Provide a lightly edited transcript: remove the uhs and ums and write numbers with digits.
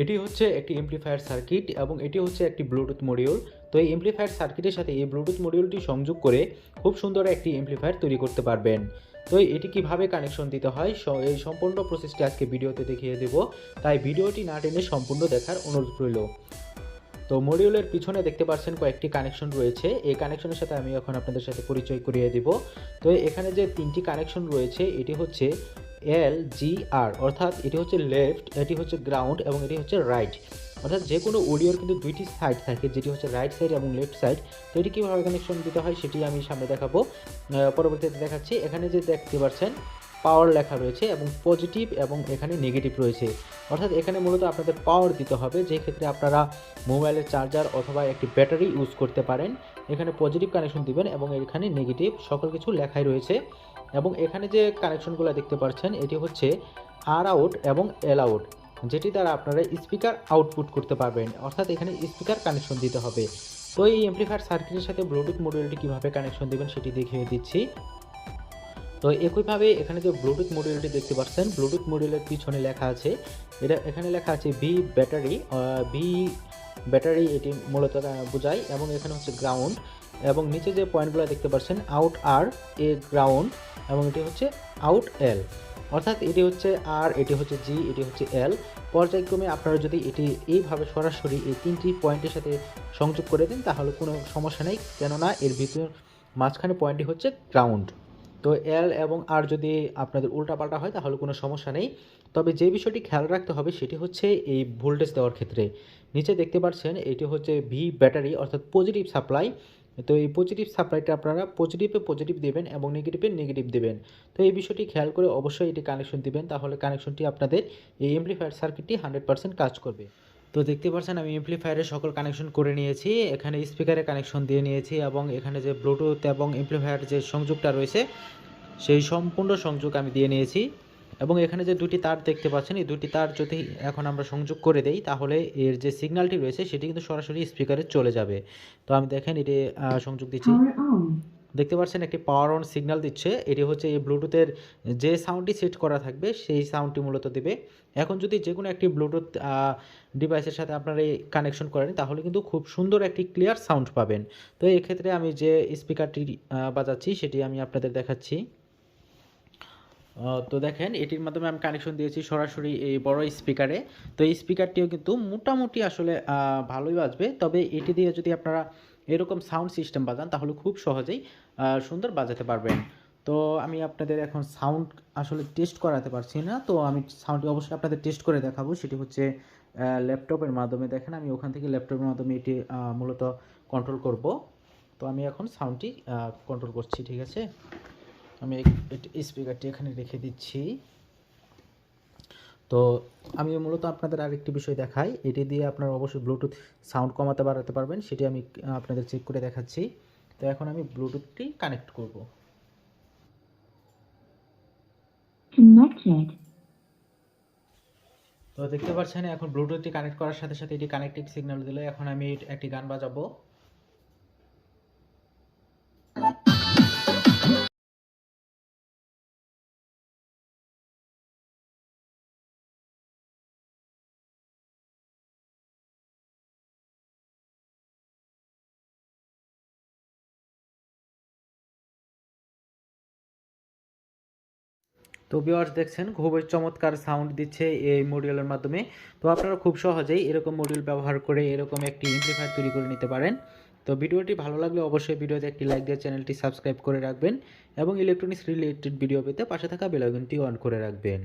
এটি হচ্ছে একটি এমপ্লিফায়ার সার্কিট এবং এটি হচ্ছে একটি ব্লুটুথ মডিউল। তো এই এমপ্লিফায়ার সার্কিটের সাথে এই ব্লুটুথ মডিউলটি সংযোগ করে খুব সুন্দর একটি এমপ্লিফায়ার তৈরি করতে পারবেন। তো এটি কিভাবে কানেকশন দিতে হয় এই সম্পূর্ণ প্রসেসটি আজকে ভিডিওতে দেখিয়ে দেব, তাই ভিডিওটি না টেনে সম্পূর্ণ দেখার অনুরোধ রইল। তো মডিউলের পিছনে দেখতে পাচ্ছেন কয়েকটি কানেকশন রয়েছে, এই কানেকশনের সাথে আমি এখন আপনাদের সাথে পরিচয় করিয়ে দিব। তো এখানে যে তিনটি কানেকশন রয়েছে এটি হচ্ছে এল জি আর, অর্থাৎ এটি হচ্ছে লেফট, এটি হচ্ছে গ্রাউন্ড এবং এটি হচ্ছে রাইট। অর্থাৎ যে কোনো অডিওর কিন্তু দুইটি সাইড থাকে, যেটি হচ্ছে রাইট সাইড এবং লেফট সাইড। তো এটি কীভাবে কানেকশন দিতে হয় সেটি আমি সামনে দেখাবো, পরবর্তীতে দেখাচ্ছি। এখানে যে দেখতে পাচ্ছেন পাওয়ার লেখা রয়েছে এবং পজিটিভ এবং এখানে নেগেটিভ রয়েছে, অর্থাৎ এখানে মূলত আপনাদের পাওয়ার দিতে হবে, যে ক্ষেত্রে আপনারা মোবাইলের চার্জার অথবা একটি ব্যাটারি ইউজ করতে পারেন। এখানে পজিটিভ কানেকশন দিবেন এবং এখানে নেগেটিভ, সকল কিছু লেখাই রয়েছে। এবং এখানে যে কানেকশনগুলো দেখতে পাচ্ছেন এটি হচ্ছে আর আউট এবং এল আউট, যেটি দ্বারা আপনারা স্পিকার আউটপুট করতে পারবেন, অর্থাৎ এখানে স্পিকার কানেকশন দিতে হবে। তো এই এমপ্লিফায়ার সার্কিটের সাথে ব্লুটুথ মডিউলটি কীভাবে কানেকশন দেবেন সেটি দেখিয়ে দিচ্ছি। তো একইভাবে এখানে যে ব্লুটুথ মডিউলটি দেখতে পাচ্ছেন, ব্লুটুথ মডিউলের পিছনে লেখা আছে, এখানে লেখা আছে ভি ব্যাটারি এটি মূলত বোঝায়, এবং এখানে হচ্ছে গ্রাউন্ড, এবং নিচে যে পয়েন্টগুলো দেখতে পাচ্ছেন আউট আর এ গ্রাউন্ড, এবং এটি হচ্ছে আউট এল, অর্থাৎ এটি হচ্ছে আর, এটি হচ্ছে জি, এটি হচ্ছে এল। পর্যায়ক্রমে আপনারা যদি এটি এইভাবে সরাসরি এই তিনটি পয়েন্টের সাথে সংযোগ করে দেন তাহলে কোনো সমস্যা নেই, কেননা এর ভিতর মাঝখানে পয়েন্টটি হচ্ছে গ্রাউন্ড। তো এল এবং আর যদি আপনাদের উল্টাপাল্টা হয় তাহলে কোনো সমস্যা নেই। তবে যে বিষয়টি খেয়াল রাখতে হবে সেটি হচ্ছে এই ভোল্টেজ দেওয়ার ক্ষেত্রে। নিচে দেখতে পাচ্ছেন এটি হচ্ছে ভি ব্যাটারি, অর্থাৎ পজিটিভ সাপ্লাই। তো এই পজিটিভ সাপ্লাইটা আপনারা পজিটিভে পজিটিভ দেবেন এবং নেগেটিভে নেগেটিভ দেবেন। তো এই বিষয়টি খেয়াল করে অবশ্যই এটি কানেকশন দিবেন, তাহলে কানেকশনটি আপনাদের এই এমপ্লিফায়ার সার্কিটটি 100% কাজ করবে। তো দেখতে পাচ্ছেন আমি এমপ্লিফায়ারের সকল কানেকশন করে নিয়েছি, এখানে স্পিকারে কানেকশন দিয়ে নিয়েছি এবং এখানে যে ব্লুটুথ এবং এমপ্লিফায়ার যে সংযোগটা রয়েছে সেই সম্পূর্ণ সংযোগ আমি দিয়ে নিয়েছি। এবং এখানে যে দুটি তার দেখতে পাচ্ছেন, এই দুটি তার যদি এখন আমরা সংযোগ করে দেই তাহলে এর যে সিগন্যালটি রয়েছে সেটি কিন্তু সরাসরি স্পিকারে চলে যাবে। তো আমি দেখেন এটি সংযোগ দিচ্ছি, দেখতে পাচ্ছেন একটি পাওয়ার অন সিগন্যাল দিচ্ছে। এটি হচ্ছে এই ব্লুটুথের যে সাউন্ডটি সেট করা থাকবে সেই সাউন্ডটি মূলত দেবে। এখন যদি যে কোনো একটি ব্লুটুথ ডিভাইসের সাথে আপনারা এই কানেকশন করেন তাহলে কিন্তু খুব সুন্দর একটি ক্লিয়ার সাউন্ড পাবেন। তো এই ক্ষেত্রে আমি যে স্পিকারটি বাজাচ্ছি সেটি আমি আপনাদের দেখাচ্ছি। তো দেখেন এটির মাধ্যমে আমি কানেকশন দিয়েছি সরাসরি এই বড় স্পিকারে। তো এই স্পিকারটিও কিন্তু মোটামুটি আসলে ভালোই বাজবে, তবে এটি দিয়ে যদি আপনারা এরকম সাউন্ড সিস্টেম বাজান তাহলে খুব সহজেই সুন্দর বাজাতে পারবেন। তো আমি আপনাদের এখন সাউন্ড আসলে টেস্ট করাতে পারছি না, তো আমি সাউন্ডটি অবশ্যই আপনাদের টেস্ট করে দেখাবো, সেটি হচ্ছে ল্যাপটপের মাধ্যমে। দেখেন আমি ওখান থেকে ল্যাপটপের মাধ্যমে এটি মূলত কন্ট্রোল করব। তো আমি এখন সাউন্ডটি কন্ট্রোল করছি, ঠিক আছে। আমি স্পিকারটি এখানে রেখে দিচ্ছি। তো আমি মূলত আপনাদের আরেকটি বিষয় দেখাই, এটি দিয়ে আপনারা অবশ্যই ব্লুটুথ সাউন্ড কমাতে বাড়াতে পারবেন, সেটি আমি আপনাদের চেক করে দেখাচ্ছি। তো এখন আমি ব্লুটুথটি কানেক্ট করব। তো দেখতে পাচ্ছেন এখন ব্লুটুথটি কানেক্ট করার সাথে সাথে এটি কানেক্টিং সিগন্যাল দিলে এখন আমি একটি গান বাজাবো। তো ভিউয়ার্স দেখছেন খুবই চমৎকার সাউন্ড দিচ্ছে এই মডিউলের মাধ্যমে। তো আপনারা খুব সহজেই এরকম মডিউল ব্যবহার করে এরকম একটি এমপ্লিফায়ার তৈরি করে নিতে পারেন। তো ভিডিওটি ভালো লাগলে অবশ্যই ভিডিওতে একটি লাইক দিয়ে চ্যানেলটি সাবস্ক্রাইব করে রাখবেন এবং ইলেকট্রনিক্স রিলেটেড ভিডিও পেতে পাশে থাকা বেল আইকনটি অন করে রাখবেন।